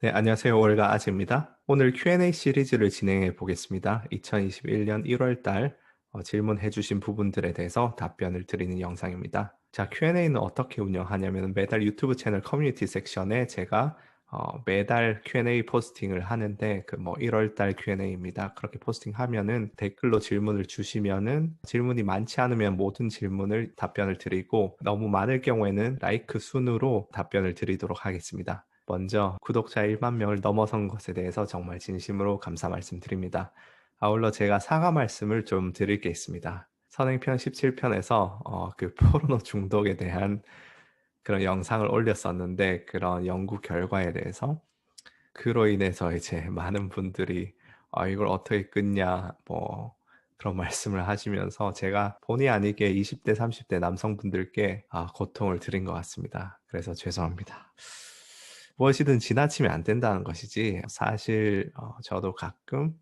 네, 안녕하세요. 올가 아재입니다. 오늘 Q&A 시리즈를 진행해 보겠습니다. 2021년 1월 달 질문해 주신 부분들에 대해서 답변을 드리는 영상입니다. 자, Q&A는 어떻게 운영하냐면 매달 유튜브 채널 커뮤니티 섹션에 제가 매달 Q&A 포스팅을 하는데 그 뭐 1월 달 Q&A입니다. 그렇게 포스팅하면은 댓글로 질문을 주시면은 질문이 많지 않으면 모든 질문을 답변을 드리고 너무 많을 경우에는 라이크 순으로 답변을 드리도록 하겠습니다. 먼저 구독자 1만 명을 넘어선 것에 대해서 정말 진심으로 감사 말씀드립니다. 아울러 제가 사과 말씀을 좀 드릴 게 있습니다. 선행편 17편에서 그 포르노 중독에 대한 그런 영상을 올렸었는데 그런 연구 결과에 대해서 그로 인해서 이제 많은 분들이 이걸 어떻게 끊냐 뭐 그런 말씀을 하시면서 제가 본의 아니게 20대, 30대 남성분들께 고통을 드린 것 같습니다. 그래서 죄송합니다. 무엇이든 지나치면 안 된다는 것이지 사실 저도 가끔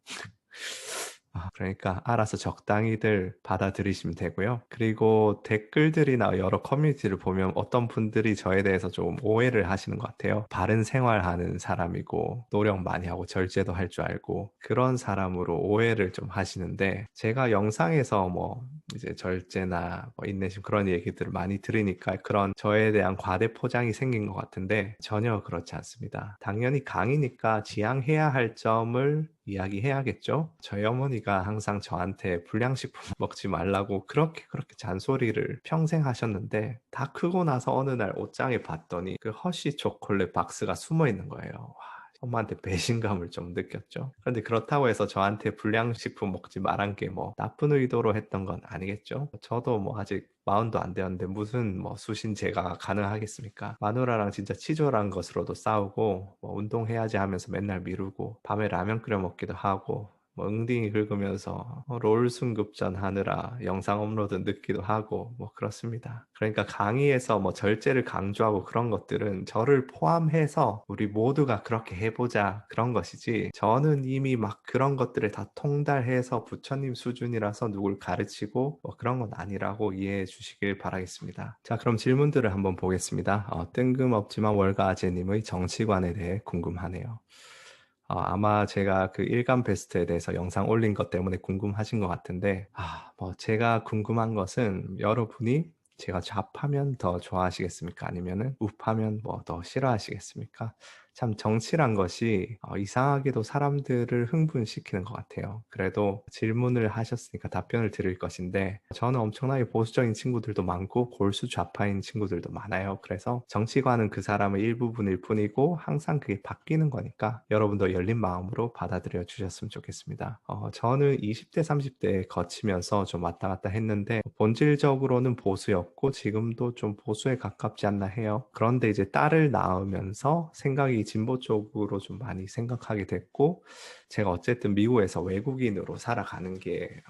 그러니까 알아서 적당히들 받아들이시면 되고요. 그리고 댓글들이나 여러 커뮤니티를 보면 어떤 분들이 저에 대해서 좀 오해를 하시는 것 같아요. 바른 생활하는 사람이고 노력 많이 하고 절제도 할 줄 알고 그런 사람으로 오해를 좀 하시는데 제가 영상에서 뭐 이제 절제나 뭐 인내심 그런 얘기들을 많이 들으니까 그런 저에 대한 과대 포장이 생긴 것 같은데 전혀 그렇지 않습니다. 당연히 강의니까 지양해야 할 점을 이야기해야겠죠? 저희 어머니가 항상 저한테 불량식품 먹지 말라고 그렇게 잔소리를 평생 하셨는데 다 크고 나서 어느 날 옷장에 봤더니 그 허쉬 초콜릿 박스가 숨어 있는 거예요. 와, 엄마한테 배신감을 좀 느꼈죠. 그런데 그렇다고 해서 저한테 불량식품 먹지 말란 게 뭐 나쁜 의도로 했던 건 아니겠죠? 저도 뭐 아직 마흔도 안 되었는데 무슨 뭐 수신제가 가능하겠습니까? 마누라랑 진짜 치졸한 것으로도 싸우고 뭐 운동해야지 하면서 맨날 미루고 밤에 라면 끓여 먹기도 하고 뭐 웅딩이 긁으면서 롤 승급전 하느라 영상 업로드 늦기도 하고 뭐 그렇습니다. 그러니까 강의에서 뭐 절제를 강조하고 그런 것들은 저를 포함해서 우리 모두가 그렇게 해보자 그런 것이지 저는 이미 막 그런 것들을 다 통달해서 부처님 수준이라서 누굴 가르치고 뭐 그런 건 아니라고 이해해 주시길 바라겠습니다. 자, 그럼 질문들을 한번 보겠습니다. 뜬금없지만 월가아재님의 정치관에 대해 궁금하네요. 아마 제가 그 일간 베스트에 대해서 영상 올린 것 때문에 궁금하신 것 같은데, 뭐 제가 궁금한 것은 여러분이 제가 좌파면 더 좋아하시겠습니까? 아니면은 우파면 뭐 더 싫어하시겠습니까? 참 정치란 것이 이상하게도 사람들을 흥분시키는 것 같아요. 그래도 질문을 하셨으니까 답변을 드릴 것인데 저는 엄청나게 보수적인 친구들도 많고 골수 좌파인 친구들도 많아요. 그래서 정치관은 그 사람의 일부분일 뿐이고 항상 그게 바뀌는 거니까 여러분도 열린 마음으로 받아들여 주셨으면 좋겠습니다. 저는 20대, 30대 거치면서 좀 왔다 갔다 했는데 본질적으로는 보수였고 지금도 좀 보수에 가깝지 않나 해요. 그런데 이제 딸을 낳으면서 생각이 진보 쪽으로 좀 많이 생각하게 됐고 제가 어쨌든 미국에서 외국인으로 살아가는 게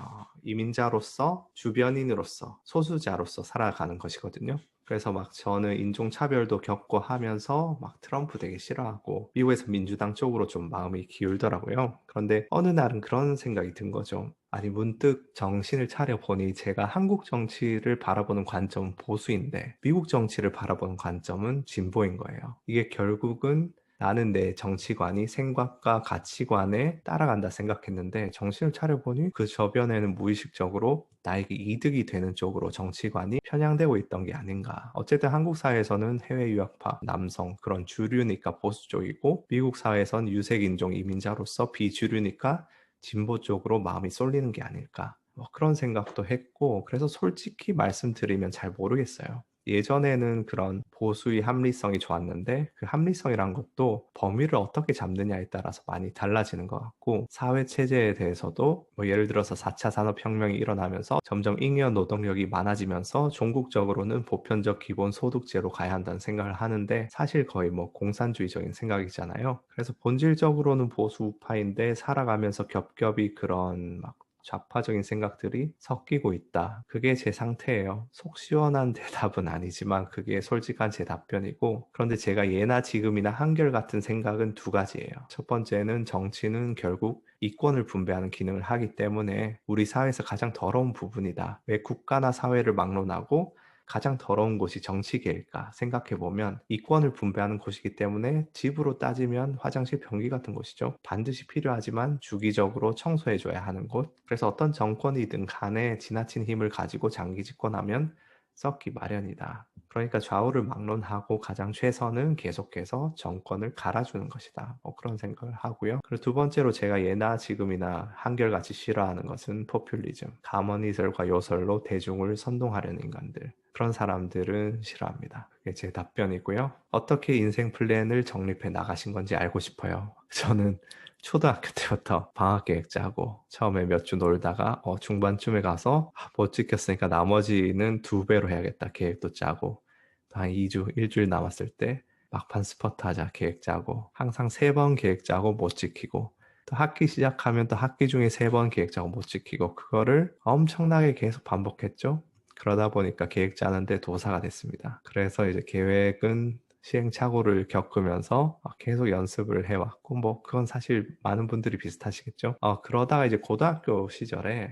이민자로서 주변인으로서 소수자로서 살아가는 것이거든요. 그래서 막 저는 인종차별도 겪고 하면서 막 트럼프 되게 싫어하고 미국에서 민주당 쪽으로 좀 마음이 기울더라고요. 그런데 어느 날은 그런 생각이 든 거죠. 아니, 문득 정신을 차려보니 제가 한국 정치를 바라보는 관점은 보수인데 미국 정치를 바라보는 관점은 진보인 거예요. 이게 결국은 나는 내 정치관이 생각과 가치관에 따라간다 생각했는데 정신을 차려보니 그 저변에는 무의식적으로 나에게 이득이 되는 쪽으로 정치관이 편향되고 있던 게 아닌가. 어쨌든 한국 사회에서는 해외 유학파, 남성 그런 주류니까 보수 쪽이고 미국 사회에선 유색인종 이민자로서 비주류니까 진보 쪽으로 마음이 쏠리는 게 아닐까. 뭐 그런 생각도 했고 그래서 솔직히 말씀드리면 잘 모르겠어요. 예전에는 그런 보수의 합리성이 좋았는데 그 합리성이란 것도 범위를 어떻게 잡느냐에 따라서 많이 달라지는 것 같고 사회 체제에 대해서도 뭐 예를 들어서 4차 산업혁명이 일어나면서 점점 잉여 노동력이 많아지면서 종국적으로는 보편적 기본소득제로 가야 한다는 생각을 하는데 사실 거의 뭐 공산주의적인 생각이잖아요. 그래서 본질적으로는 보수 우파인데 살아가면서 겹겹이 그런 막 좌파적인 생각들이 섞이고 있다. 그게 제 상태예요. 속 시원한 대답은 아니지만 그게 솔직한 제 답변이고 그런데 제가 예나 지금이나 한결같은 생각은 두 가지예요. 첫 번째는 정치는 결국 이권을 분배하는 기능을 하기 때문에 우리 사회에서 가장 더러운 부분이다. 왜 국가나 사회를 막론하고 가장 더러운 곳이 정치계일까 생각해 보면 이권을 분배하는 곳이기 때문에 집으로 따지면 화장실 변기 같은 곳이죠. 반드시 필요하지만 주기적으로 청소해 줘야 하는 곳. 그래서 어떤 정권이든 간에 지나친 힘을 가지고 장기 집권하면 썩기 마련이다. 그러니까 좌우를 막론하고 가장 최선은 계속해서 정권을 갈아주는 것이다. 그런 생각을 하고요. 그리고 두 번째로 제가 예나 지금이나 한결같이 싫어하는 것은 포퓰리즘. 가머니설과 요설로 대중을 선동하려는 인간들. 그런 사람들은 싫어합니다. 그게 제 답변이고요. 어떻게 인생 플랜을 정립해 나가신 건지 알고 싶어요. 저는 초등학교 때부터 방학 계획 짜고 처음에 몇 주 놀다가 중반쯤에 가서 못 지켰으니까 나머지는 두 배로 해야겠다 계획도 짜고 또 한 2주, 일주일 남았을 때 막판 스퍼트 하자 계획 짜고 항상 3번 계획 짜고 못 지키고 또 학기 시작하면 또 학기 중에 3번 계획 짜고 못 지키고 그거를 엄청나게 계속 반복했죠. 그러다 보니까 계획 짜는데 도사가 됐습니다. 그래서 이제 계획은 시행착오를 겪으면서 계속 연습을 해왔고, 뭐, 그건 사실 많은 분들이 비슷하시겠죠? 그러다가 이제 고등학교 시절에,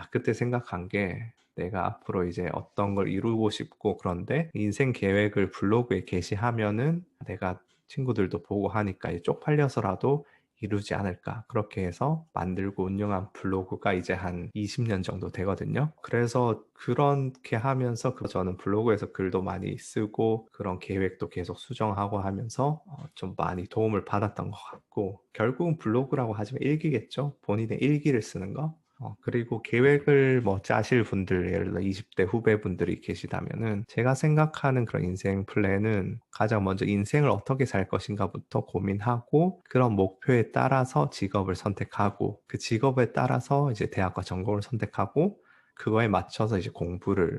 그때 생각한 게, 내가 앞으로 이제 어떤 걸 이루고 싶고, 그런데 인생 계획을 블로그에 게시하면은 내가 친구들도 보고 하니까 이제 쪽팔려서라도 이루지 않을까. 그렇게 해서 만들고 운영한 블로그가 이제 한 20년 정도 되거든요. 그래서 그렇게 하면서 저는 블로그에서 글도 많이 쓰고 그런 계획도 계속 수정하고 하면서 좀 많이 도움을 받았던 것 같고 결국은 블로그라고 하지만 일기겠죠. 본인의 일기를 쓰는 거. 그리고 계획을 뭐 짜실 분들, 예를 들어 20대 후배분들이 계시다면은 제가 생각하는 그런 인생 플랜은 가장 먼저 인생을 어떻게 살 것인가부터 고민하고 그런 목표에 따라서 직업을 선택하고 그 직업에 따라서 이제 대학과 전공을 선택하고 그거에 맞춰서 이제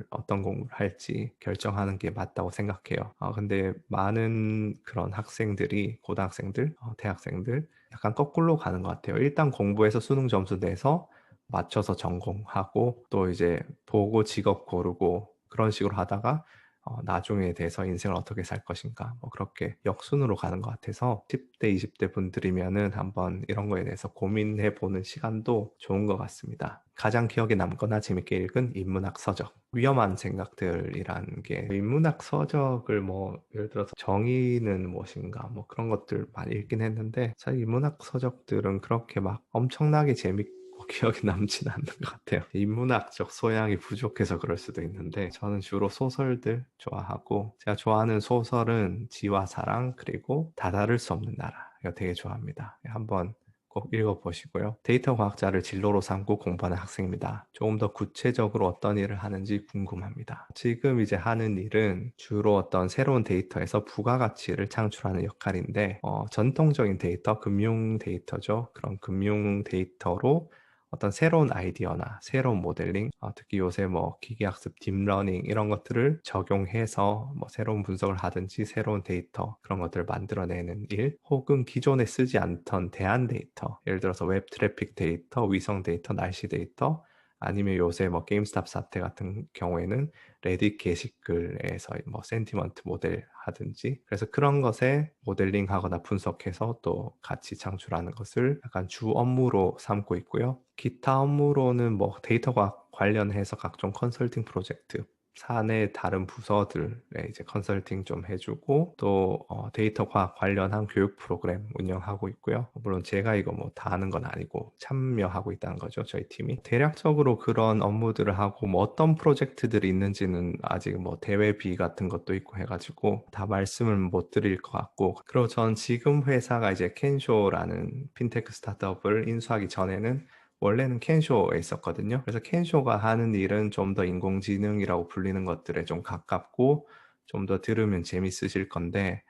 어떤 공부를 할지 결정하는 게 맞다고 생각해요. 근데 많은 그런 학생들이, 고등학생들, 대학생들, 약간 거꾸로 가는 것 같아요. 일단 공부해서 수능 점수 내서 맞춰서 전공하고 또 이제 보고 직업 고르고 그런 식으로 하다가 나중에 대해서 인생을 어떻게 살 것인가 뭐 그렇게 역순으로 가는 것 같아서 10대, 20대 분들이면은 한번 이런 거에 대해서 고민해 보는 시간도 좋은 것 같습니다. 가장 기억에 남거나 재밌게 읽은 인문학 서적. 위험한 생각들이라는 게 인문학 서적을 뭐 예를 들어서 정의는 무엇인가 뭐 그런 것들 많이 읽긴 했는데 사실 인문학 서적들은 그렇게 막 엄청나게 재밌고 기억에 남지는 않는 것 같아요. 인문학적 소양이 부족해서 그럴 수도 있는데 저는 주로 소설들 좋아하고 제가 좋아하는 소설은 지와 사랑 그리고 다다를 수 없는 나라 이거 되게 좋아합니다. 한번 꼭 읽어보시고요. 데이터 과학자를 진로로 삼고 공부하는 학생입니다. 조금 더 구체적으로 어떤 일을 하는지 궁금합니다. 지금 이제 하는 일은 주로 어떤 새로운 데이터에서 부가가치를 창출하는 역할인데 전통적인 데이터, 금융 데이터죠. 그런 금융 데이터로 어떤 새로운 아이디어나 새로운 모델링, 특히 요새 뭐 기계학습, 딥러닝 이런 것들을 적용해서 뭐 새로운 분석을 하든지 새로운 데이터 그런 것들을 만들어내는 일, 혹은 기존에 쓰지 않던 대안 데이터, 예를 들어서 웹 트래픽 데이터, 위성 데이터, 날씨 데이터, 아니면 요새 뭐 게임스탑 사태 같은 경우에는 레딧 게시글에서 뭐 센티먼트 모델 하든지 그래서 그런 것에 모델링 하거나 분석해서 또 가치 창출하는 것을 약간 주 업무로 삼고 있고요. 기타 업무로는 뭐 데이터 과학 관련해서 각종 컨설팅 프로젝트 사내 다른 부서들에 이제 컨설팅 좀 해주고 또 데이터 과학 관련한 교육 프로그램 운영하고 있고요. 물론 제가 이거 뭐 다 하는 건 아니고 참여하고 있다는 거죠. 저희 팀이. 대략적으로 그런 업무들을 하고 뭐 어떤 프로젝트들이 있는지는 아직 뭐 대회비 같은 것도 있고 해가지고 다 말씀을 못 드릴 것 같고 그리고 전 지금 회사가 이제 캔쇼라는 핀테크 스타트업을 인수하기 전에는 원래는 캔쇼에 있었거든요. 그래서 캔쇼가 하는 일은 좀 더 인공지능이라고 불리는 것들에 좀 가깝고 좀 더 들으면 재밌으실 건데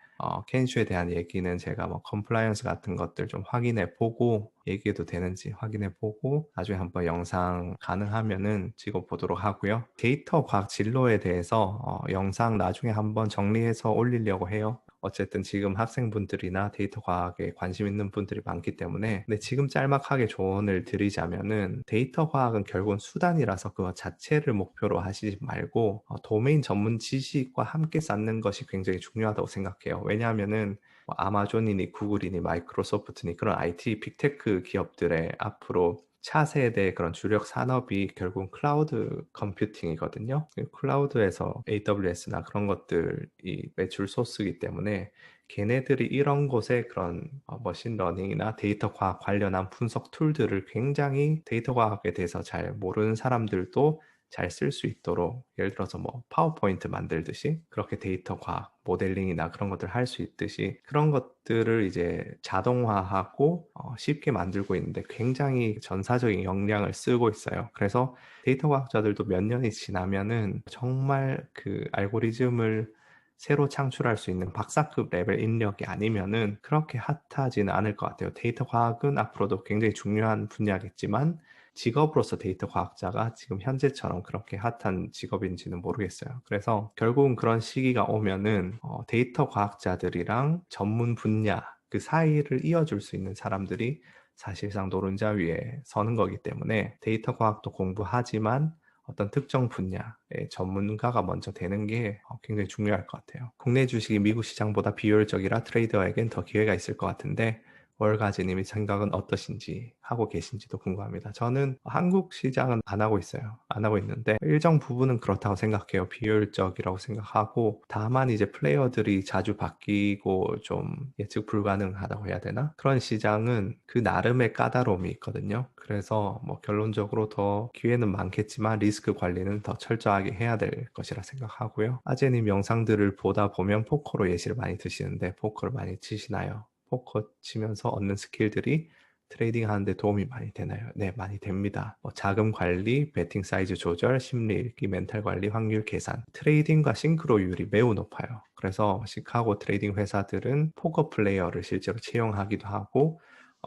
캔쇼에 대한 얘기는 제가 뭐 컴플라이언스 같은 것들 좀 확인해 보고 얘기해도 되는지 확인해 보고 나중에 한번 영상 가능하면은 찍어 보도록 하고요. 데이터 과학 진로에 대해서 영상 나중에 한번 정리해서 올리려고 해요. 어쨌든 지금 학생분들이나 데이터 과학에 관심 있는 분들이 많기 때문에 근데 지금 짤막하게 조언을 드리자면은 데이터 과학은 결국은 수단이라서 그거 자체를 목표로 하시지 말고 도메인 전문 지식과 함께 쌓는 것이 굉장히 중요하다고 생각해요. 왜냐하면은 뭐 아마존이니 구글이니 마이크로소프트니 그런 IT 빅테크 기업들의 앞으로 차세대 그런 주력 산업이 결국은 클라우드 컴퓨팅이거든요. 클라우드에서 AWS나 그런 것들이 매출 소스이기 때문에 걔네들이 이런 곳에 그런 머신러닝이나 데이터 과학 관련한 분석 툴들을 굉장히 데이터 과학에 대해서 잘 모르는 사람들도 잘 쓸 수 있도록, 예를 들어서 뭐 파워포인트 만들듯이 그렇게 데이터 과학, 모델링이나 그런 것들 할 수 있듯이 그런 것들을 이제 자동화하고 쉽게 만들고 있는데 굉장히 전사적인 역량을 쓰고 있어요. 그래서 데이터 과학자들도 몇 년이 지나면은 정말 그 알고리즘을 새로 창출할 수 있는 박사급 레벨 인력이 아니면은 그렇게 핫하지는 않을 것 같아요. 데이터 과학은 앞으로도 굉장히 중요한 분야겠지만 직업으로서 데이터 과학자가 지금 현재처럼 그렇게 핫한 직업인지는 모르겠어요. 그래서 결국은 그런 시기가 오면은 데이터 과학자들이랑 전문 분야 그 사이를 이어줄 수 있는 사람들이 사실상 노른자 위에 서는 거기 때문에 데이터 과학도 공부하지만 어떤 특정 분야의 전문가가 먼저 되는 게 굉장히 중요할 것 같아요. 국내 주식이 미국 시장보다 비효율적이라 트레이더에겐 더 기회가 있을 것 같은데 월가지님의 생각은 어떠신지 하고 계신지도 궁금합니다. 저는 한국 시장은 안 하고 있어요. 안 하고 있는데 일정 부분은 그렇다고 생각해요. 비효율적이라고 생각하고 다만 이제 플레이어들이 자주 바뀌고 좀 예측 불가능하다고 해야 되나? 그런 시장은 그 나름의 까다로움이 있거든요. 그래서 뭐 결론적으로 더 기회는 많겠지만 리스크 관리는 더 철저하게 해야 될 것이라 생각하고요. 아재님 영상들을 보다 보면 포커로 예시를 많이 드시는데 포커를 많이 치시나요? 포커 치면서 얻는 스킬들이 트레이딩 하는데 도움이 많이 되나요? 네, 많이 됩니다. 자금 관리, 베팅 사이즈 조절, 심리 읽기, 멘탈 관리, 확률 계산, 트레이딩과 싱크로율이 매우 높아요. 그래서 시카고 트레이딩 회사들은 포커 플레이어를 실제로 채용하기도 하고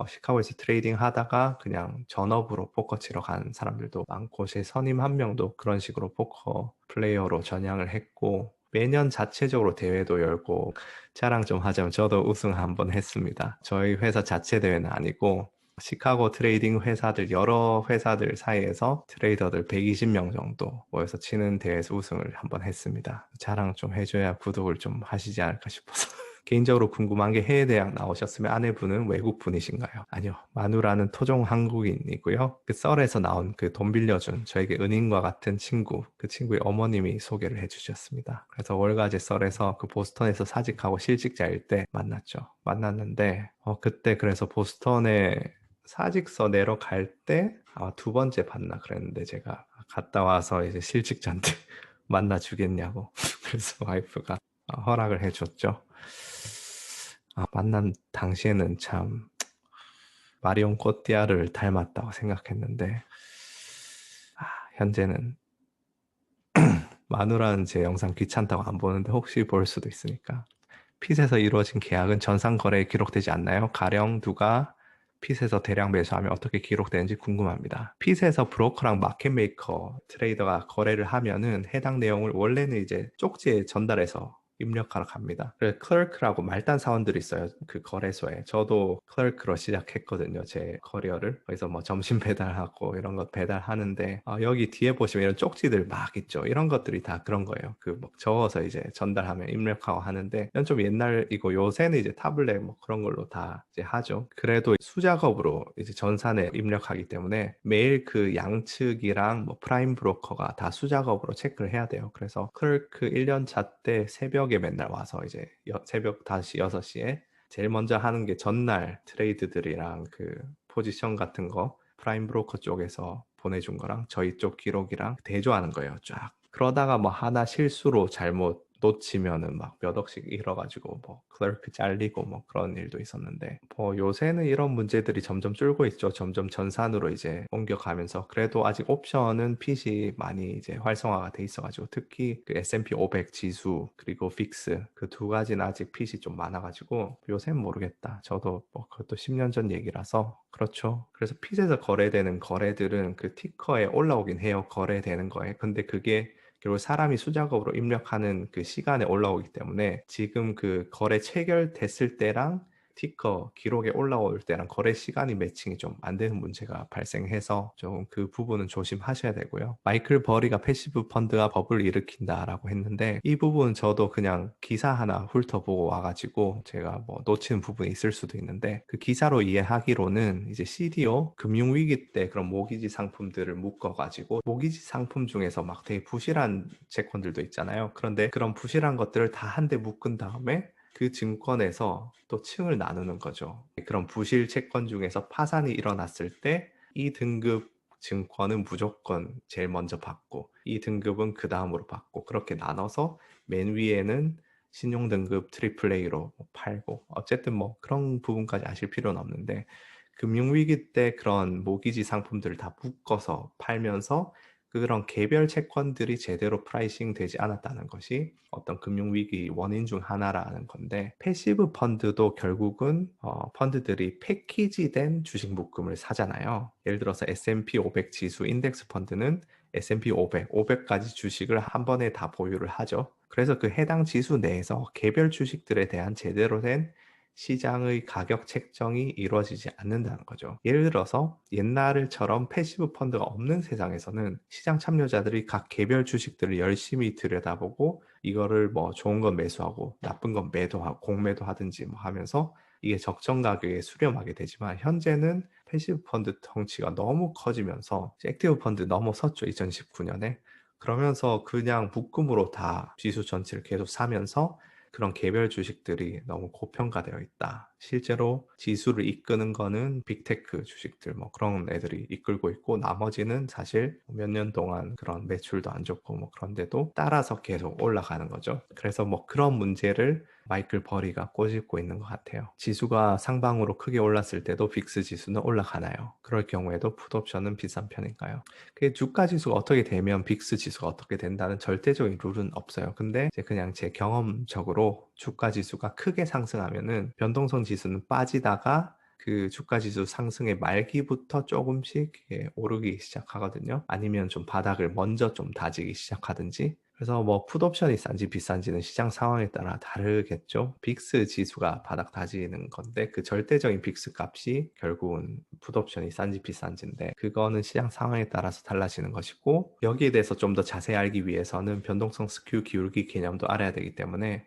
시카고에서 트레이딩 하다가 그냥 전업으로 포커 치러 간 사람들도 많고 제 선임 한 명도 그런 식으로 포커 플레이어로 전향을 했고 매년 자체적으로 대회도 열고 자랑 좀 하자면 저도 우승 한번 했습니다. 저희 회사 자체 대회는 아니고 시카고 트레이딩 회사들 여러 회사들 사이에서 트레이더들 120명 정도 모여서 치는 대회에서 우승을 한번 했습니다. 자랑 좀 해줘야 구독을 좀 하시지 않을까 싶어서. 개인적으로 궁금한 게 해외 대학 나오셨으면 아내분은 외국 분이신가요? 아니요. 마누라는 토종 한국인이고요. 그 썰에서 나온 그 돈 빌려준 저에게 은인과 같은 친구, 그 친구의 어머님이 소개를 해주셨습니다. 그래서 월가제 썰에서 그 보스턴에서 사직하고 실직자일 때 만났죠. 만났는데 그때 그래서 보스턴에 사직서 내러 갈 때 두 번째 봤나 그랬는데 제가 갔다 와서 이제 실직자인데 만나 주겠냐고 그래서 와이프가 허락을 해줬죠. 만난 당시에는 참 마리온 꼬띠아를 닮았다고 생각했는데 현재는 마누라는 제 영상 귀찮다고 안 보는데 혹시 볼 수도 있으니까. 핏에서 이루어진 계약은 전산 거래에 기록되지 않나요? 가령 누가 핏에서 대량 매수하면 어떻게 기록되는지 궁금합니다. 핏에서 브로커랑 마켓메이커 트레이더가 거래를 하면은 해당 내용을 원래는 이제 쪽지에 전달해서 입력하러 갑니다. 그래서 클래크라고 말단 사원들이 있어요. 그 거래소에. 저도 클래크로 시작했거든요. 제 커리어를. 그래서 뭐 점심 배달하고 이런 것 배달하는데 여기 뒤에 보시면 이런 쪽지들 막 있죠. 이런 것들이 다 그런 거예요. 그 뭐 적어서 이제 전달하면 입력하고 하는데 이건 좀 옛날이고 요새는 이제 타블렛 뭐 그런 걸로 다 이제 하죠. 그래도 수작업으로 이제 전산에 입력하기 때문에 매일 그 양측이랑 뭐 프라임 브로커가 다 수작업으로 체크를 해야 돼요. 그래서 클래크 1년 차 때 새벽에 맨날 와서 이제 새벽 5시, 6시에 제일 먼저 하는 게 전날 트레이드들이랑 그 포지션 같은 거 프라임 브로커 쪽에서 보내준 거랑 저희 쪽 기록이랑 대조하는 거예요. 쫙. 그러다가 뭐 하나 실수로 잘못 놓치면은 막 몇 억씩 잃어가지고 뭐 클래크 잘리고 뭐 그런 일도 있었는데 뭐 요새는 이런 문제들이 점점 줄고 있죠. 점점 전산으로 이제 옮겨가면서 그래도 아직 옵션은 핏이 많이 이제 활성화가 돼 있어가지고 특히 그 S&P 500 지수 그리고 픽스 그 두 가지는 아직 핏이 좀 많아가지고 요새는 모르겠다. 저도 뭐 그것도 10년 전 얘기라서 그렇죠. 그래서 핏에서 거래되는 거래들은 그 티커에 올라오긴 해요. 거래되는 거에. 근데 그게 결국 사람이 수작업으로 입력하는 그 시간에 올라오기 때문에 지금 그 거래 체결됐을 때랑 티cker 기록에 올라올 때랑 거래 시간이 매칭이 좀 안 되는 문제가 발생해서 좀 그 부분은 조심하셔야 되고요. 마이클 버리가 패시브 펀드가 버블을 일으킨다라고 했는데 이 부분은 저도 그냥 기사 하나 훑어보고 와가지고 제가 뭐 놓치는 부분이 있을 수도 있는데 그 기사로 이해하기로는 이제 CDO 금융위기 때 그런 모기지 상품들을 묶어가지고 모기지 상품 중에서 막 되게 부실한 채권들도 있잖아요. 그런데 그런 부실한 것들을 다 한데 묶은 다음에 그 증권에서 또 층을 나누는 거죠. 그런 부실 채권 중에서 파산이 일어났을 때 이 등급 증권은 무조건 제일 먼저 받고 이 등급은 그 다음으로 받고 그렇게 나눠서 맨 위에는 신용 등급 트리플 A로 팔고 어쨌든 뭐 그런 부분까지 아실 필요는 없는데 금융위기 때 그런 모기지 상품들을 다 묶어서 팔면서 그런 개별 채권들이 제대로 프라이싱 되지 않았다는 것이 어떤 금융위기 원인 중 하나라는 건데 패시브 펀드도 결국은 펀드들이 패키지된 주식 묶음을 사잖아요. 예를 들어서 S&P 500 지수 인덱스 펀드는 S&P 500, 500가지 주식을 한 번에 다 보유를 하죠. 그래서 그 해당 지수 내에서 개별 주식들에 대한 제대로 된 시장의 가격 책정이 이루어지지 않는다는 거죠. 예를 들어서 옛날처럼 패시브 펀드가 없는 세상에서는 시장 참여자들이 각 개별 주식들을 열심히 들여다보고 이거를 뭐 좋은 건 매수하고 나쁜 건 매도하고 공매도 하든지 뭐 하면서 이게 적정 가격에 수렴하게 되지만 현재는 패시브 펀드 덩치가 너무 커지면서 액티브 펀드 넘어섰죠. 2019년에. 그러면서 그냥 묶음으로 다 지수 전체를 계속 사면서 그런 개별 주식들이 너무 고평가되어 있다. 실제로 지수를 이끄는 거는 빅테크 주식들 뭐 그런 애들이 이끌고 있고 나머지는 사실 몇 년 동안 그런 매출도 안 좋고 뭐 그런데도 따라서 계속 올라가는 거죠. 그래서 뭐 그런 문제를 마이클 버리가 꼬집고 있는 것 같아요. 지수가 상방으로 크게 올랐을 때도 빅스 지수는 올라가나요? 그럴 경우에도 풋옵션은 비싼 편인가요? 그 주가 지수가 어떻게 되면 빅스 지수가 어떻게 된다는 절대적인 룰은 없어요. 근데 이제 그냥 제 경험적으로 주가 지수가 크게 상승하면은 변동성 지수는 빠지다가 그 주가 지수 상승의 말기부터 조금씩 오르기 시작하거든요. 아니면 좀 바닥을 먼저 좀 다지기 시작하든지. 그래서 뭐 풋옵션이 싼지 비싼지는 시장 상황에 따라 다르겠죠. 빅스 지수가 바닥 다지는 건데 그 절대적인 빅스 값이 결국은 풋옵션이 싼지 비싼지인데 그거는 시장 상황에 따라서 달라지는 것이고 여기에 대해서 좀 더 자세히 알기 위해서는 변동성 스큐 기울기 개념도 알아야 되기 때문에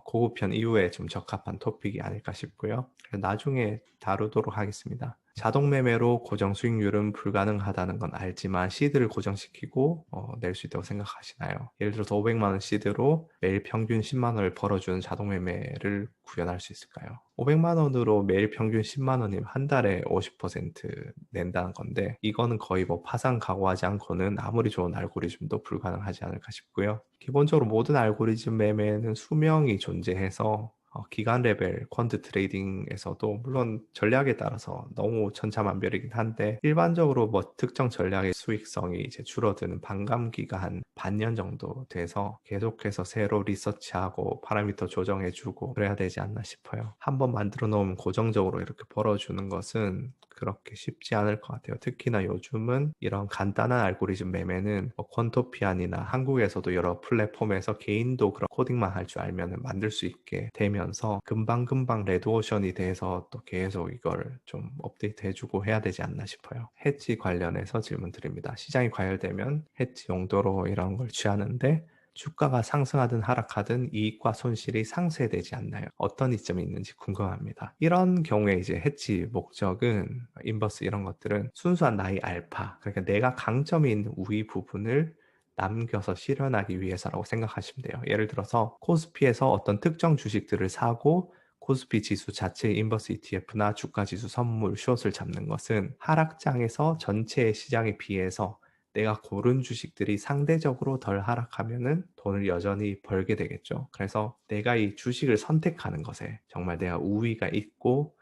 고급편 이후에 좀 적합한 토픽이 아닐까 싶고요. 나중에 다루도록 하겠습니다. 자동 매매로 고정 수익률은 불가능하다는 건 알지만 시드를 고정시키고 낼 수 있다고 생각하시나요? 예를 들어서 500만 원 시드로 매일 평균 10만 원을 벌어주는 자동 매매를 구현할 수 있을까요? 500만 원으로 매일 평균 10만 원이면 한 달에 50% 낸다는 건데 이거는 거의 뭐 파산 각오하지 않고는 아무리 좋은 알고리즘도 불가능하지 않을까 싶고요. 기본적으로 모든 알고리즘 매매는 수명이 존재해서 기간 레벨 퀀트 트레이딩에서도 물론 전략에 따라서 너무 천차만별이긴 한데 일반적으로 뭐 특정 전략의 수익성이 이제 줄어드는 반감기가 한 반년 정도 돼서 계속해서 새로 리서치하고 파라미터 조정해주고 그래야 되지 않나 싶어요. 한번 만들어 놓으면 고정적으로 이렇게 벌어주는 것은 그렇게 쉽지 않을 것 같아요. 특히나 요즘은 이런 간단한 알고리즘 매매는 뭐 퀀토피안이나 한국에서도 여러 플랫폼에서 개인도 그런 코딩만 할 줄 알면 만들 수 있게 되면서 금방금방 레드오션이 돼서 또 계속 이걸 좀 업데이트 해주고 해야 되지 않나 싶어요. 해지 관련해서 질문 드립니다. 시장이 과열되면 해지 용도로 이런 걸 취하는데 주가가 상승하든 하락하든 이익과 손실이 상쇄되지 않나요? 어떤 이점이 있는지 궁금합니다. 이런 경우에 이제 해치 목적은 인버스 이런 것들은 순수한 나의 알파, 그러니까 내가 강점이 있는 우위 부분을 남겨서 실현하기 위해서라고 생각하시면 돼요. 예를 들어서 코스피에서 어떤 특정 주식들을 사고 코스피 지수 자체의 인버스 ETF나 주가 지수 선물 숏을 잡는 것은 하락장에서 전체 시장에 비해서 내가 고른 주식들이 상대적으로 덜 하락하면은 돈을 여전히 벌게 되겠죠. 그래서 내가 이 주식을 선택하는 것에 정말 내가 우위가 있고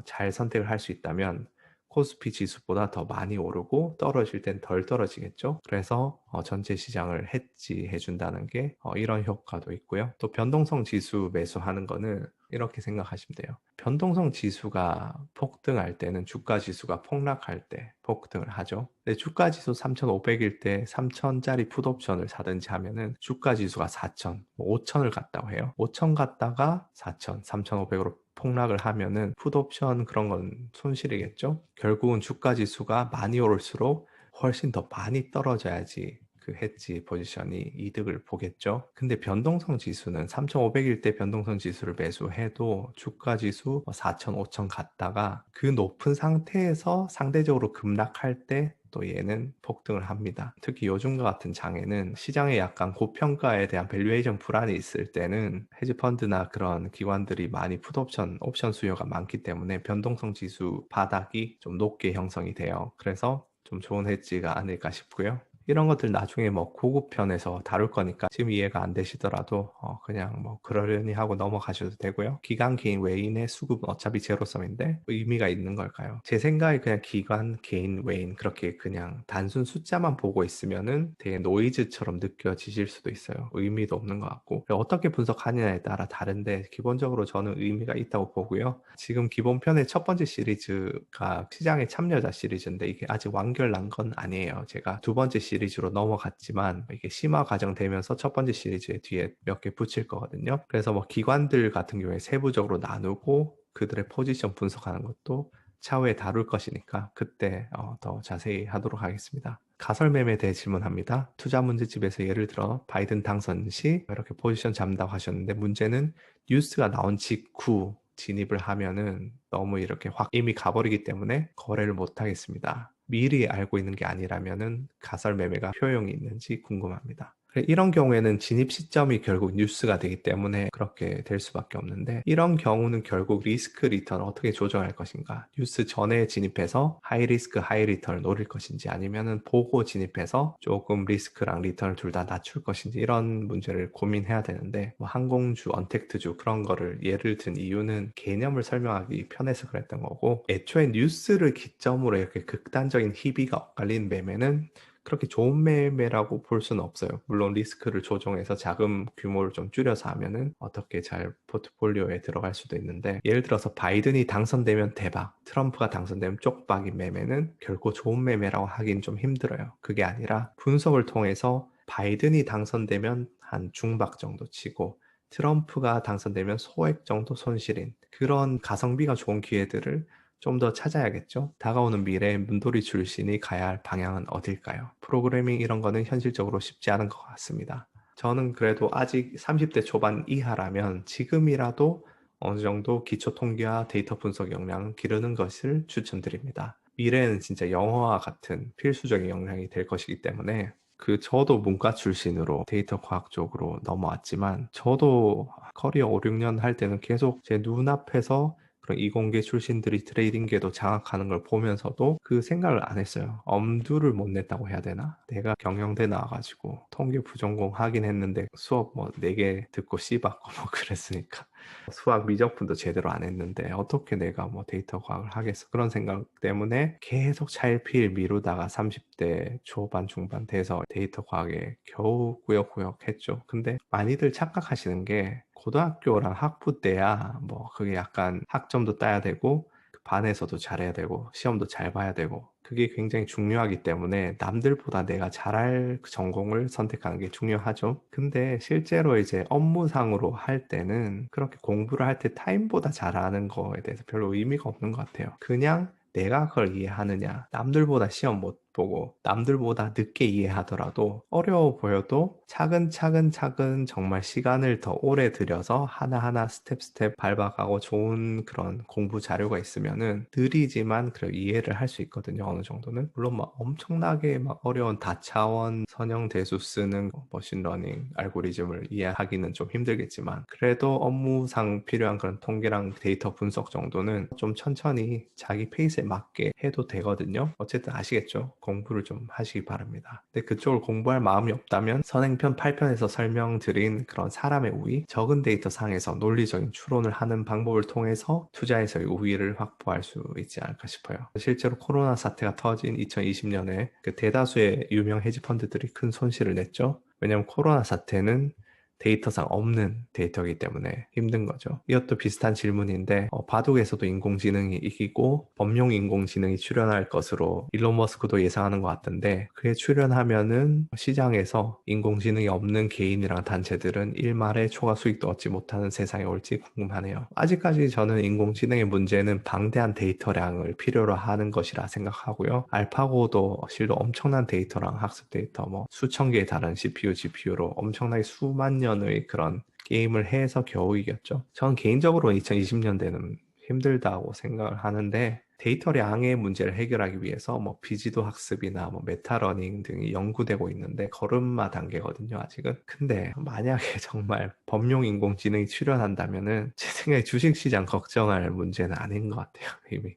잘 선택을 할 수 있다면 코스피 지수보다 더 많이 오르고 떨어질 땐 덜 떨어지겠죠. 그래서 전체 시장을 해지해 준다는 게 이런 효과도 있고요. 또 변동성 지수 매수하는 거는 이렇게 생각하시면 돼요. 변동성 지수가 폭등할 때는 주가 지수가 폭락할 때 폭등을 하죠. 근데 주가 지수 3,500일 때 3,000짜리 풋옵션을 사든지 하면은 주가 지수가 4,000, 5,000을 갔다고 해요. 5,000 갔다가 4,000, 3,500으로 폭락을 하면은 풋옵션 그런 건 손실이겠죠? 결국은 주가 지수가 많이 오를수록 훨씬 더 많이 떨어져야지 그 해지 포지션이 이득을 보겠죠. 근데 변동성 지수는 3,500일 때 변동성 지수를 매수해도 주가 지수 4,000, 5,000 갔다가 그 높은 상태에서 상대적으로 급락할 때 또 얘는 폭등을 합니다. 특히 요즘과 같은 장에는 시장에 약간 고평가에 대한 밸류에이션 불안이 있을 때는 헤지펀드나 그런 기관들이 많이 풋옵션, 옵션 수요가 많기 때문에 변동성 지수 바닥이 좀 높게 형성이 돼요. 그래서 좀 좋은 해지가 아닐까 싶고요. 이런 것들 나중에 뭐 고급편에서 다룰 거니까 지금 이해가 안 되시더라도 그냥 뭐 그러려니 하고 넘어가셔도 되고요. 기관 개인 외인의 수급은 어차피 제로섬인데 의미가 있는 걸까요? 제 생각에 그냥 기관 개인 외인 그렇게 그냥 단순 숫자만 보고 있으면은 되게 노이즈처럼 느껴지실 수도 있어요. 의미도 없는 것 같고 어떻게 분석하느냐에 따라 다른데 기본적으로 저는 의미가 있다고 보고요. 지금 기본편의 첫 번째 시리즈가 시장의 참여자 시리즈인데 이게 아직 완결난 건 아니에요. 제가 두 번째 시리즈로 넘어갔지만 이게 심화 과정되면서 첫 번째 시리즈에 뒤에 몇 개 붙일 거거든요. 그래서 뭐 기관들 같은 경우에 세부적으로 나누고 그들의 포지션 분석하는 것도 차후에 다룰 것이니까 그때 더 자세히 하도록 하겠습니다. 가설 매매에 대해 질문합니다. 투자 문제집에서 예를 들어 바이든 당선 시 이렇게 포지션 잡는다고 하셨는데 문제는 뉴스가 나온 직후 진입을 하면은 너무 이렇게 확 이미 가버리기 때문에 거래를 못 하겠습니다. 미리 알고 있는 게 아니라면은 가설 매매가 효용이 있는지 궁금합니다. 이런 경우에는 진입 시점이 결국 뉴스가 되기 때문에 그렇게 될 수밖에 없는데 이런 경우는 결국 리스크 리턴을 어떻게 조정할 것인가 뉴스 전에 진입해서 하이 리스크 하이 리턴을 노릴 것인지 아니면은 보고 진입해서 조금 리스크랑 리턴을 둘 다 낮출 것인지 이런 문제를 고민해야 되는데 뭐 항공주, 언택트주 그런 거를 예를 든 이유는 개념을 설명하기 편해서 그랬던 거고 애초에 뉴스를 기점으로 이렇게 극단적인 희비가 엇갈린 매매는 그렇게 좋은 매매라고 볼 수는 없어요. 물론 리스크를 조정해서 자금 규모를 좀 줄여서 하면은 어떻게 잘 포트폴리오에 들어갈 수도 있는데 예를 들어서 바이든이 당선되면 대박, 트럼프가 당선되면 쪽박인 매매는 결코 좋은 매매라고 하긴 좀 힘들어요. 그게 아니라 분석을 통해서 바이든이 당선되면 한 중박 정도 치고 트럼프가 당선되면 소액 정도 손실인 그런 가성비가 좋은 기회들을 좀 더 찾아야겠죠. 다가오는 미래에 문돌이 출신이 가야 할 방향은 어딜까요? 프로그래밍 이런 거는 현실적으로 쉽지 않은 것 같습니다. 저는 그래도 아직 30대 초반 이하라면 지금이라도 어느 정도 기초 통계와 데이터 분석 역량을 기르는 것을 추천드립니다. 미래는 진짜 영어와 같은 필수적인 역량이 될 것이기 때문에 저도 문과 출신으로 데이터 과학 쪽으로 넘어왔지만 저도 커리어 5, 6년 할 때는 계속 제 눈앞에서 그런 이공계 출신들이 트레이딩계도 장악하는 걸 보면서도 그 생각을 안 했어요. 엄두를 못 냈다고 해야 되나? 내가 경영대 나와가지고 통계 부전공 하긴 했는데 수업 뭐 4개 듣고 C 받고 뭐 그랬으니까 수학 미적분도 제대로 안 했는데 어떻게 내가 뭐 데이터 과학을 하겠어? 그런 생각 때문에 계속 차일피일 미루다가 30대 초반 중반 돼서 데이터 과학에 겨우 꾸역꾸역 했죠. 근데 많이들 착각하시는 게 고등학교랑 학부 때야 뭐 그게 약간 학점도 따야 되고 그 반에서도 잘해야 되고 시험도 잘 봐야 되고 그게 굉장히 중요하기 때문에 남들보다 내가 잘할 그 전공을 선택하는 게 중요하죠. 근데 실제로 이제 업무상으로 할 때는 그렇게 공부를 할 때 타임보다 잘하는 거에 대해서 별로 의미가 없는 것 같아요. 그냥 내가 그걸 이해하느냐, 남들보다 시험 못 보고 남들보다 늦게 이해하더라도 어려워 보여도 차근차근 정말 시간을 더 오래 들여서 하나하나 스텝 밟아가고 좋은 그런 공부 자료가 있으면은 느리지만 그래 이해를 할 수 있거든요. 어느 정도는. 물론 막 엄청나게 막 어려운 다차원 선형 대수 쓰는 머신러닝 알고리즘을 이해하기는 좀 힘들겠지만 그래도 업무상 필요한 그런 통계랑 데이터 분석 정도는 좀 천천히 자기 페이스에 맞게 해도 되거든요. 어쨌든 아시겠죠? 공부를 좀 하시기 바랍니다. 근데 그쪽을 공부할 마음이 없다면 선행편 8편에서 설명드린 그런 사람의 우위, 적은 데이터 상에서 논리적인 추론을 하는 방법을 통해서 투자에서의 우위를 확보할 수 있지 않을까 싶어요. 실제로 코로나 사태가 터진 2020년에 그 대다수의 유명 헤지펀드들이 큰 손실을 냈죠. 왜냐하면 코로나 사태는 데이터상 없는 데이터이기 때문에 힘든 거죠. 이것도 비슷한 질문인데 바둑에서도 인공지능이 이기고 범용 인공지능이 출현할 것으로 일론 머스크도 예상하는 것 같던데 그게 출현하면은 시장에서 인공지능이 없는 개인이랑 단체들은 일말의 초과 수익도 얻지 못하는 세상이 올지 궁금하네요. 아직까지 저는 인공지능의 문제는 방대한 데이터량을 필요로 하는 것이라 생각하고요. 알파고도 실도 엄청난 데이터랑 학습 데이터 뭐 수천 개의 다른 CPU, GPU로 엄청나게 수만 년의 그런 게임을 해서 겨우 이겼죠. 전 개인적으로 2020년대는 힘들다고 생각을 하는데 데이터량의 문제를 해결하기 위해서 뭐 비지도 학습이나 뭐 메타러닝 등이 연구되고 있는데 걸음마 단계거든요, 아직은. 근데 만약에 정말 범용 인공지능이 출현한다면은 제 생각에 주식시장 걱정할 문제는 아닌 것 같아요, 이미.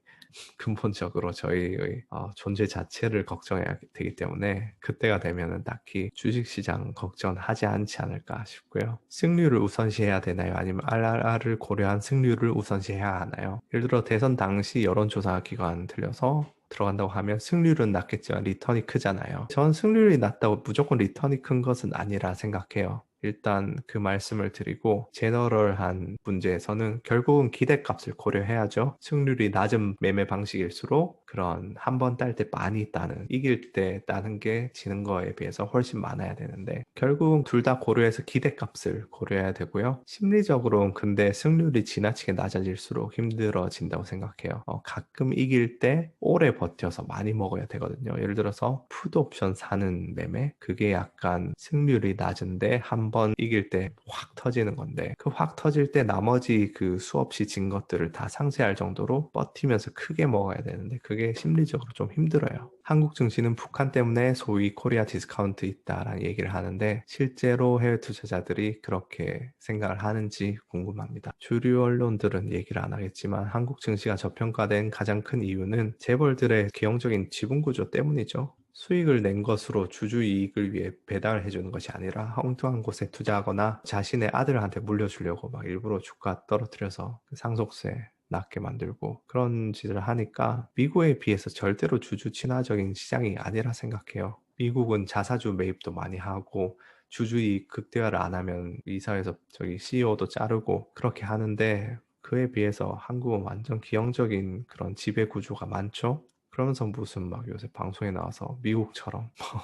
근본적으로 저희의 존재 자체를 걱정해야 되기 때문에 그때가 되면은 딱히 주식시장 걱정하지 않지 않을까 싶고요. 승률을 우선시해야 되나요? 아니면 RRR을 고려한 승률을 우선시해야 하나요? 예를 들어 대선 당시 여론조사 기관 들려서 들어간다고 하면 승률은 낮겠지만 리턴이 크잖아요. 전 승률이 낮다고 무조건 리턴이 큰 것은 아니라 생각해요. 일단 그 말씀을 드리고 제너럴한 문제에서는 결국은 기대값을 고려해야죠. 승률이 낮은 매매 방식일수록 그런 한 번 딸 때 많이 따는 이길 때 따는 게 지는 거에 비해서 훨씬 많아야 되는데 결국은 둘 다 고려해서 기대값을 고려해야 되고요. 심리적으로는 근데 승률이 지나치게 낮아질수록 힘들어진다고 생각해요. 가끔 이길 때 오래 버텨서 많이 먹어야 되거든요. 예를 들어서 푸드 옵션 사는 매매 그게 약간 승률이 낮은데 한 번 이길 때 확 터지는 건데 그 확 터질 때 나머지 그 수없이 진 것들을 다 상쇄할 정도로 버티면서 크게 먹어야 되는데 그게 심리적으로 좀 힘들어요. 한국 증시는 북한 때문에 소위 코리아 디스카운트 있다라는 얘기를 하는데 실제로 해외 투자자들이 그렇게 생각을 하는지 궁금합니다. 주류 언론들은 얘기를 안 하겠지만 한국 증시가 저평가된 가장 큰 이유는 재벌들의 기형적인 지분 구조 때문이죠. 수익을 낸 것으로 주주 이익을 위해 배당을 해주는 것이 아니라 엉뚱한 곳에 투자하거나 자신의 아들한테 물려주려고 막 일부러 주가 떨어뜨려서 그 상속세 낮게 만들고 그런 짓을 하니까 미국에 비해서 절대로 주주 친화적인 시장이 아니라 생각해요. 미국은 자사주 매입도 많이 하고 주주이익 극대화를 안 하면 이사에서 저기 CEO도 자르고 그렇게 하는데 그에 비해서 한국은 완전 기형적인 그런 지배 구조가 많죠. 그러면서 무슨 막 요새 방송에 나와서 미국처럼 뭐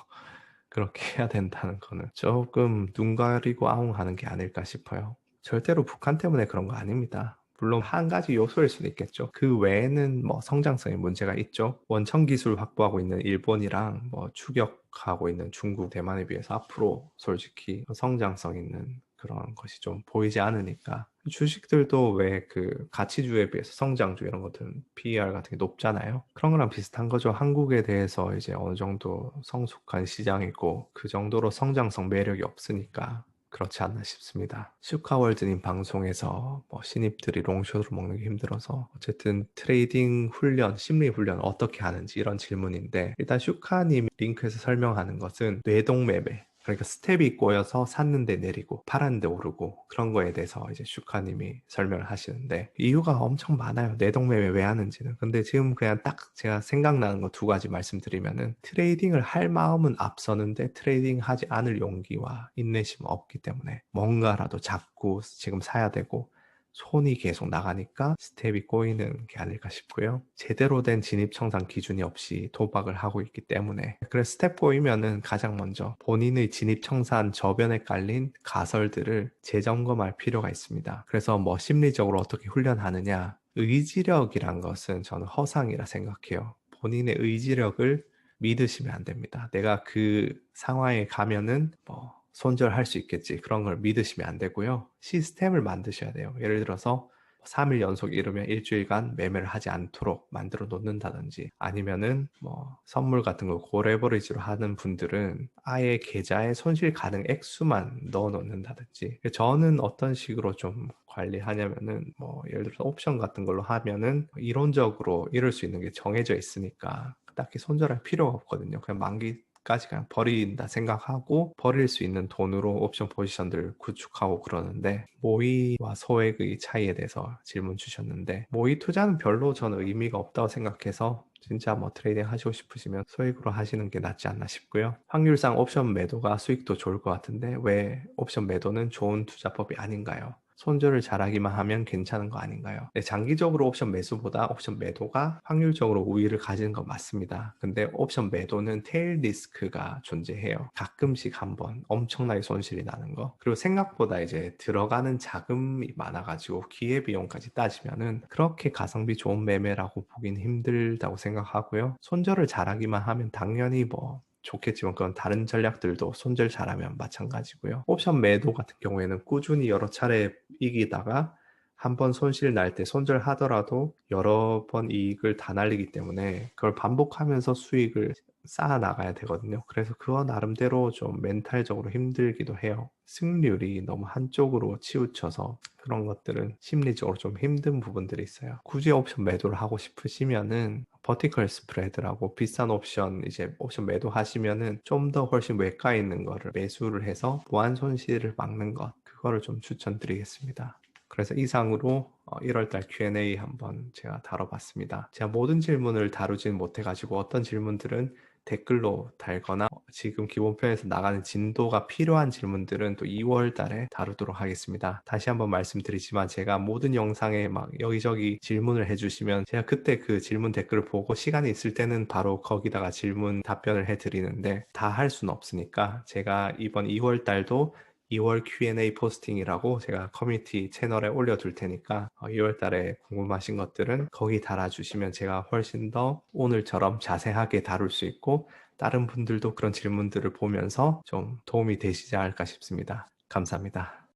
그렇게 해야 된다는 거는 조금 눈 가리고 아웅하는 게 아닐까 싶어요. 절대로 북한 때문에 그런 거 아닙니다. 물론 한 가지 요소일 수는 있겠죠. 그 외에는 뭐 성장성에 문제가 있죠. 원천 기술 확보하고 있는 일본이랑 뭐 추격하고 있는 중국, 대만에 비해서 앞으로 솔직히 성장성 있는 그런 것이 좀 보이지 않으니까 주식들도 왜 그 가치주에 비해서 성장주 이런 것들은 PER 같은 게 높잖아요. 그런 거랑 비슷한 거죠. 한국에 대해서 이제 어느 정도 성숙한 시장이고 그 정도로 성장성 매력이 없으니까 그렇지 않나 싶습니다. 슈카월드님 방송에서 뭐 신입들이 롱숏으로 먹는 게 힘들어서 어쨌든 트레이딩 훈련, 심리 훈련 어떻게 하는지 이런 질문인데 일단 슈카님 링크에서 설명하는 것은 뇌동 매매 그러니까 스텝이 꼬여서 샀는데 내리고 팔았는데 오르고 그런 거에 대해서 이제 슈카님이 설명을 하시는데 이유가 엄청 많아요. 내동매매 왜 하는지는. 근데 지금 그냥 딱 제가 생각나는 거 두 가지 말씀드리면은 트레이딩을 할 마음은 앞서는데 트레이딩 하지 않을 용기와 인내심은 없기 때문에 뭔가라도 잡고 지금 사야 되고 손이 계속 나가니까 스텝이 꼬이는 게 아닐까 싶고요. 제대로 된 진입청산 기준이 없이 도박을 하고 있기 때문에 그래서 스텝 꼬이면은 가장 먼저 본인의 진입청산 저변에 깔린 가설들을 재점검할 필요가 있습니다. 그래서 뭐 심리적으로 어떻게 훈련하느냐 의지력이란 것은 저는 허상이라 생각해요. 본인의 의지력을 믿으시면 안 됩니다. 내가 그 상황에 가면은 뭐 손절할 수 있겠지. 그런 걸 믿으시면 안 되고요. 시스템을 만드셔야 돼요. 예를 들어서 3일 연속 이르면 일주일간 매매를 하지 않도록 만들어 놓는다든지 아니면은 뭐 선물 같은 거 고레버리지로 하는 분들은 아예 계좌에 손실 가능 액수만 넣어 놓는다든지 저는 어떤 식으로 좀 관리하냐면은 뭐 예를 들어서 옵션 같은 걸로 하면은 이론적으로 이럴 수 있는 게 정해져 있으니까 딱히 손절할 필요가 없거든요. 그냥 만기 까지 그냥 버린다 생각하고 버릴 수 있는 돈으로 옵션 포지션들 구축하고 그러는데, 모의와 소액의 차이에 대해서 질문 주셨는데, 모의 투자는 별로 저는 의미가 없다고 생각해서 진짜 뭐 트레이딩 하시고 싶으시면 소액으로 하시는 게 낫지 않나 싶고요. 확률상 옵션 매도가 수익도 좋을 것 같은데 왜 옵션 매도는 좋은 투자법이 아닌가요? 손절을 잘하기만 하면 괜찮은 거 아닌가요? 네, 장기적으로 옵션 매수보다 옵션 매도가 확률적으로 우위를 가지는 건 맞습니다. 근데 옵션 매도는 테일 리스크가 존재해요. 가끔씩 한번 엄청나게 손실이 나는 거. 그리고 생각보다 이제 들어가는 자금이 많아가지고 기회비용까지 따지면은 그렇게 가성비 좋은 매매라고 보긴 힘들다고 생각하고요. 손절을 잘하기만 하면 당연히 뭐 좋겠지만 그건 다른 전략들도 손절 잘하면 마찬가지고요. 옵션 매도 같은 경우에는 꾸준히 여러 차례 이기다가 한 번 손실 날 때 손절하더라도 여러 번 이익을 다 날리기 때문에 그걸 반복하면서 수익을 쌓아 나가야 되거든요. 그래서 그거 나름대로 좀 멘탈적으로 힘들기도 해요. 승률이 너무 한쪽으로 치우쳐서 그런 것들은 심리적으로 좀 힘든 부분들이 있어요. 굳이 옵션 매도를 하고 싶으시면은 버티컬 스프레드라고 비싼 옵션 이제 옵션 매도하시면은 좀 더 훨씬 외과에 있는 거를 매수를 해서 무한 손실을 막는 것, 그거를 좀 추천드리겠습니다. 그래서 이상으로 1월달 Q&A 한번 제가 다뤄봤습니다. 제가 모든 질문을 다루진 못해가지고 어떤 질문들은 댓글로 달거나 지금 기본편에서 나가는 진도가 필요한 질문들은 또 2월 달에 다루도록 하겠습니다. 다시 한번 말씀드리지만 제가 모든 영상에 막 여기저기 질문을 해주시면 제가 그때 그 질문 댓글을 보고 시간이 있을 때는 바로 거기다가 질문 답변을 해드리는데 다 할 수는 없으니까 제가 이번 2월 달도 2월 Q&A 포스팅이라고 제가 커뮤니티 채널에 올려둘 테니까 2월 달에 궁금하신 것들은 거기 달아주시면 제가 훨씬 더 오늘처럼 자세하게 다룰 수 있고 다른 분들도 그런 질문들을 보면서 좀 도움이 되시지 않을까 싶습니다. 감사합니다.